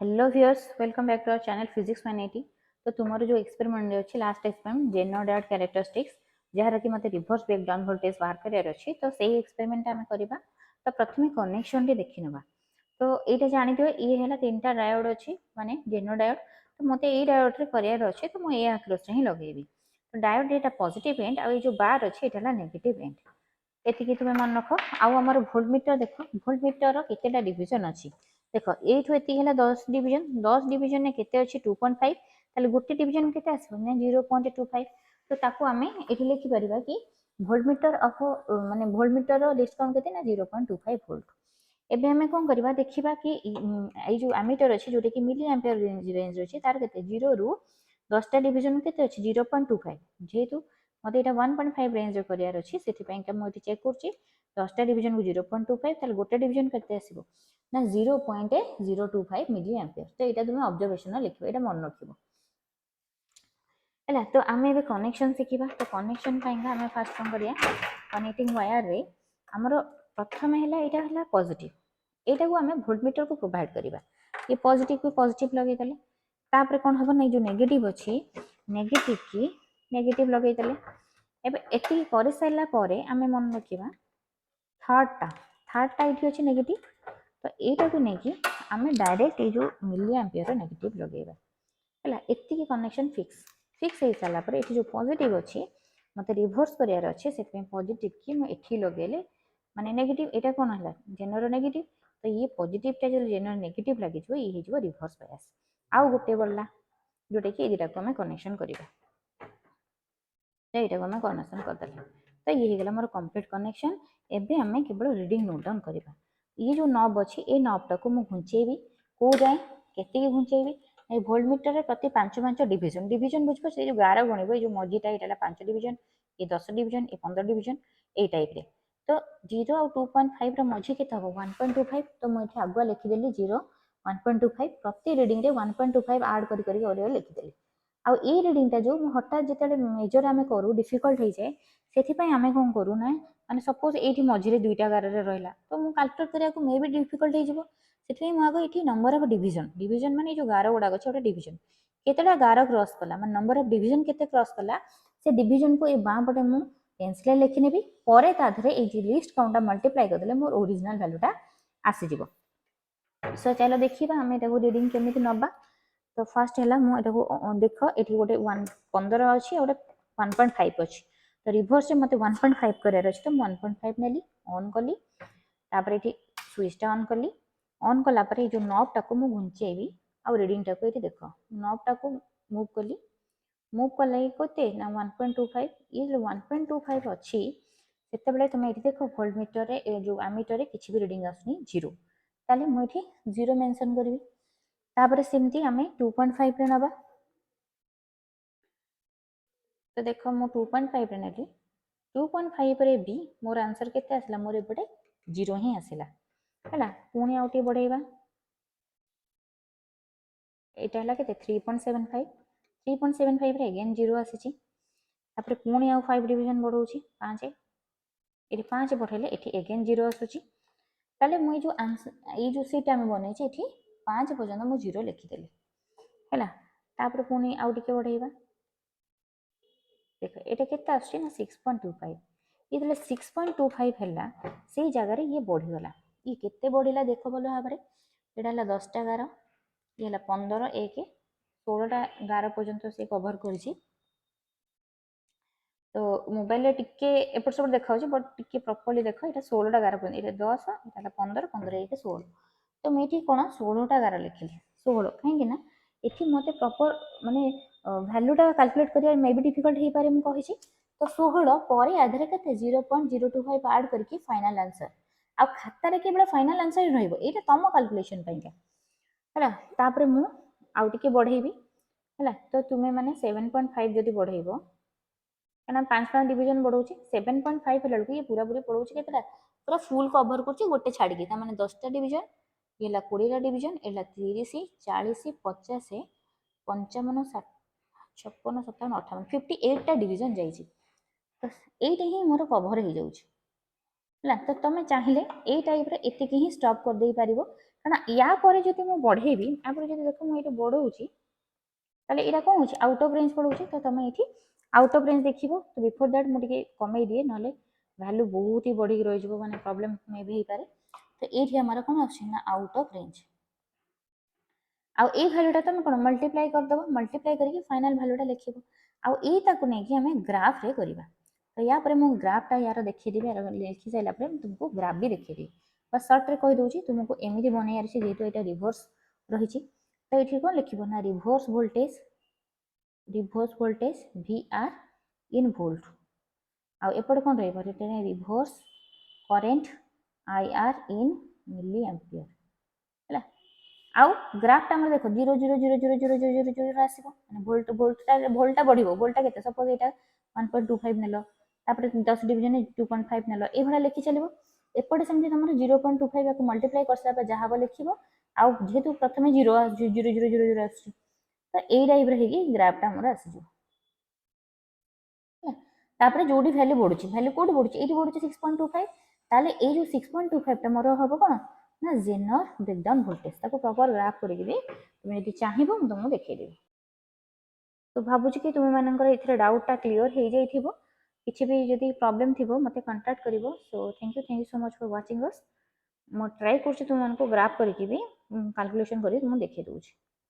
Hello viewers, welcome back to our channel physics 180। तो तुमर जो एक्सपेरिमेंट अच्छी last experiment zener diode characteristics जहाँ कि मत रिवर्स ब्रेकडाउन वोल्टेज बाहर करार अच्छी, तो सही एक्सपेरिमेंट आम करवा। तो प्रथम कनेक्शन टी देखी ना। तो यहाँ जानते ये है 3टा डायोड अच्छी माने जेनो डायोड। तो मत ये डायोड करार अच्छे, तो मुझे आक्रोश ही लगेबी। तो डायोड यहाँ पॉजिटिव एंड और जो बार अच्छे ये नेगेटिव एंड। एति तुम मन रख। आमर भोल्टमीटर देख, भोल्टमीटर केतेटा डिविजन अच्छी देख। ये है 10 डिविजन, 10 डिविजन में केते अच्छी 2.5, ताले गोटे डिविजन केते आसो ना 0.25। तो ताको आमे एठी लिखि परिबा कि भोल्टमीटर ऑफ माने भोल्टमीटर लिस्ट काउंट केते ना 0.25 वोल्ट। एबे हमें कोन करबा देखिबा कि ए जो एमीटर अछि जोटे कि मिली एम्पियर रेंज अछि तार केते 0 रु 10 टा डिविजन केते अछि 0.25। जेहेतु मते एटा 1.5 रेंज रे करियार अछि सेति पई का मते चेक करछि 10 टा डिविजन को 0.25 ताले गोटे डिविजन केते आसीबो ना 0.025 मिली एम्पियर। तो एटा तुम ऑब्जर्वेशन लिखिबो, एटा मन रखिबो हैला। तो आमे एबे कनेक्शन सिखिबा। तो कनेक्शन पई का आमे फर्स्ट कोन करिया कनेक्टिंग वायर रे हमरो प्रथम हैला एटा हैला पॉजिटिव, एटा को आमे वोल्टमीटर को प्रोवाइड करिबा। ये पॉजिटिव को पॉजिटिव लगे देले, तापर कोन हबो नै जो नेगेटिव अछि नेगेटिव की नेगेटिव लगे देले। एबे एति करि साइला परे आमे मन रखिबा थर्ड टा इठी अछि नेगेटिव। तो एटा को नै कि आमे डायरेक्ट ए जो मिली एम्पियर रो नेगेटिव लगेबा हैला। एति की कनेक्शन फिक्स हे साला परे एठी जो पॉजिटिव अछि मते रिवर्स करियार अछि सेति पॉजिटिव की म एठी लगेले माने नेगेटिव। एटा कोन हला जेनर नेगेटिव। तो ये पॉजिटिव टा जो जेनर नेगेटिव लागि जो ये हे जो रिवर्स बायस। आउ गोटे बल्ला जोटे कि एटा को हमें कनेक्शन करिबा। तो एटा को हमें कनेक्शन कर देला। तो ये गला मोर कंप्लीट कनेक्शन। एबे हमें केवल रीडिंग नोट डाउन करिबा। ये जो नॉब अछि ए नॉब टा को मु घुंचेबी को जाय केते की घुंचेबी ए वोल्टमीटर रे प्रति 5 डिविजन डिविजन बुझबो से जो 11 गणिबो जो मझीटा एटा 5 डिविजन ये 10 डिविजन ये 15 डिविजन ए टाइप रे। तो 0 और 2.5 रे मझी केते हबो 1.25। तो मु एठी आगुआ लिखि देली 0 1.25 प्रति रीडिंग रे 1.25 ऐड करी करी ओरे लिखि देली। आ ए रीडिंग टा जो हठात जेते मेजर आमे करू डिफिकल्ट हो जाए सेति पई आमे कोन करू ना माने सपोज एठी मझी रे दुईटा गार रे रहला तो मु कैलकुलेट करिया को मे भी डिफिकल्ट हो जिवो। सेति मु आगो एठी नंबर ऑफ डिविजन डिविजन माने जो गार गुडा गछ ओटा डिविजन केतेटा गार क्रॉस कला माने नंबर ऑफ डिविजन केते क्रॉस कला से डिविजन को ए बां पटे मु पेंसिल लिखि नेबी परे ता धरे ए जे लिस्ट काउंट मल्टीप्लाई कर देले मोर ओरिजिनल वैल्यू टा आसी जिवो। सो चलो देखिबा हम एटा को रीडिंग केमिति नबा। तो फर्स्ट है मु एटा को देख एठी गोटे 15 अछि और 1.5 अछि। तो रिवर्स से मते 1.5 करार अछि तो 1.5 नेली ऑन कली तापर एठी स्विच टा ऑन कला पर जो नॉब टा को मु घुंचेबी आ रीडिंग टा को एठी देखो नॉब टा को मूव कले कोते ना 1.25। ये जो 1.25 अछि सेते बेले तुम एठी देखो वोल्टमीटर रे जो एमीटर रे किछि भी रीडिंग आसनी 0 ताले मु एठी 0 मेंशन करबी। तापर सेमती आमे 2.5 रे नबा। तो देखो मु 2.5 रे नेली 2.5 रे भी मोर आंसर केते आसला मोर एपटे 0 ही आसिला हैला। पुणी आउटे बढ़ेबा एटा हला केते 3.75 3.75 रे अगेन 0 आसीची। तापर पुणी आउ 5 डिवीजन बढ़ौची 5 एठी 5 बढ़ेले एठी अगेन 0 आसुची। ताले मु जो आंसर ए जो सीट हम बनै छी एठी 5 पर्यंत मु 0 लिखि देली हैला। तापर पुणी आउ टिके बढ़ेबा देख एटा केते आछी ना 6.25। ये 6.25 हैला से जगह रे ये बढ़ी गला। ये केते बढ़िला देख बोलो भाबरे एटा हला 10 टा गार ये हला 15 1 16 टा गार पर्यंत से कवर करछि। तो मोबाइल रे टिके एपट सब देखा होछि बट टिके प्रॉपर्ली देखो एटा 16 टा गार पर्यंत एटा 10 एटा 15 15 1 16। तो मेठी कोन 16 टा गार लिखिली 16 काहे कि ना एठी मते प्रॉपर माने वैल्यू टा कैलकुलेट करिया मे भी डिफिकल्ट हे पारे मु कहि छी। तो 16 परे आधरे केते 0.025 ऐड करके फाइनल आंसर आ खाता रे केवल फाइनल आंसर ही रहइबो एटा तम कैलकुलेशन पई का हैला। तापर मु आउ टिके बढ़ेबी हैला। तो तुमे माने 7.5 जदी बढ़ेबो काना 5 डिवीजन बढ़ौची 7.5 लड़को ये पूरा पूरी पढ़ौची केतेटा पूरा फुल कवर करची गोटे छाड़ी के ता माने 10 टा डिवीजन ये ला 20 टा डिवीजन एला 30 40 50 55 60 56 57 58 58 टा डिवीजन जाईची। तो एटा ही मोर कवर हो जाउची हैला। तो तमे चाहिले ए टाइप रे एतिकी ही स्टॉप कर देई पारिबो କାରଣ ୟା ପରେ ଯଦି ମୁଁ ବଢ଼େଇବି ତାପରେ ଯଦି ଦେଖ ମୁଁ ଏଇଟା ବଢ଼ଉଛି ତାହେଲେ ଏଇଟା କ'ଣ ହେଉଛି ଆଉଟ୍ ଅଫ୍ ରେଞ୍ଜ ପଳାଉଛି। ତ ତୁମେ ଏଇଠି ଆଉଟ୍ ଅଫ୍ ରେଞ୍ଜ ଦେଖିବ। ତ ବିଫୋର୍ ଦ୍ୟାଟ୍ ମୁଁ ଟିକେ କମେଇ ଦିଏ, ନହେଲେ ଭ୍ୟାଲୁ ବହୁତ ହି ବଢ଼ିକି ରହିଯିବ, ମାନେ ପ୍ରୋବ୍ଲେମ୍ ମେ ବି ହେଇପାରେ। ତ ଏଇଠି ଆମର କ'ଣ ଆସୁଛି ନା ଆଉଟ୍ ଅଫ୍ ରେଞ୍ଜ। ଆଉ ଏଇ ଭ୍ୟାଲୁଟା ତୁମେ କ'ଣ ମଲ୍ଟିପ୍ଲାଏ କରିଦେବ, ମଲ୍ଟିପ୍ଲାଏ କରିକି ଫାଇନାଲ୍ ଭ୍ୟାଲୁଟା ଲେଖିବ। ଆଉ ଏଇଟାକୁ ନେଇକି ଆମେ ଗ୍ରାଫରେ କରିବା। ତ ୟା ପରେ ମୁଁ ଗ୍ରାଫଟା ୟାର ଦେଖେଇଦେବି, ୟାର ଲେଖି ସାରିଲା ପରେ ମୁଁ ତୁମକୁ ଗ୍ରାଫ ବି ଦେଖେଇଦେବି। ବା ସର୍ଟରେ କହିଦେଉଛି ତୁମକୁ ଏମିତି ବନେଇବାର ଅଛି, ଯେହେତୁ ଏଇଟା ରିଭର୍ସ ରହିଛି। ତ ଏଠି କ'ଣ ଲେଖିବ ନା reverse voltage VR in volt. ଆଉ ଏପଟେ କ'ଣ ରହିବ, reverse current IR in milliampere ହେଲା। ଆଉ ଗ୍ରାଫଟା ଆମର ଦେଖ 0.0000000 ଆସିବ, ମାନେ ଭୋଲ୍ଟଟା ବଢ଼ିବ। ଭୋଲ୍ଟଟା କେତେ, ସପୋଜ ଏଇଟା 1.25 ନେଲ, ତାପରେ 10 ଡିଭିଜନ 2.5 ନେଲ, ଏଇଭଳିଆ ଲେଖି ଚାଲିବ। ଏପଟେ ସେମିତି ତମର 0.25 ୟାକୁ ମଲ୍ଟିପ୍ଲାଏ କରିସାରିଲା ପରେ ଯାହା ହବ ଲେଖିବ। ଆଉ ଯେହେତୁ ପ୍ରଥମେ 0 ଆସୁଛି, 0.00000 ଆସୁଛି, ତ ଏଇ ଟାଇପ୍ର ହେଇକି ଗ୍ରାଫଟା ଆମର ଆସିଯିବ। ତାପରେ ଯୋଉଠି ଭ୍ୟାଲୁ ବଢୁଛି, ଭ୍ୟାଲୁ କୋଉଠି ବଢୁଛି, ଏଇଠି ବଢୁଛି 6.25। ତାହେଲେ ଏଇ ଯୋଉ 6.25ଟା ମୋର ହବ କ'ଣ ନା ଜେନର ବ୍ରେକଡାଉନ ଭୋଲ୍ଟେଜ। ତାକୁ ପ୍ରପର ଗ୍ରାଫ କରିକି ବି ତୁମେ ଯଦି ଚାହିଁବ ମୁଁ ତୁମକୁ ଦେଖେଇଦେବି। ତ ଭାବୁଛି କି ତୁମମାନଙ୍କର ଏଥିରେ ଡାଉଟଟା କ୍ଲିୟର ହେଇଯାଇଥିବ। କିଛି ବି ଯଦି ପ୍ରୋବ୍ଲେମ୍ ଥିବ ମୋତେ କଣ୍ଟାକ୍ଟ କରିବ। So thank you so much for watching us. ମୁଁ ଟ୍ରାଏ କରୁଛି ତୁମମାନଙ୍କୁ ଗ୍ରାଫ କରିକି ବି କାଲକୁଲେସନ୍ କରି ତୁମକୁ ଦେଖେଇ ଦେଉଛି।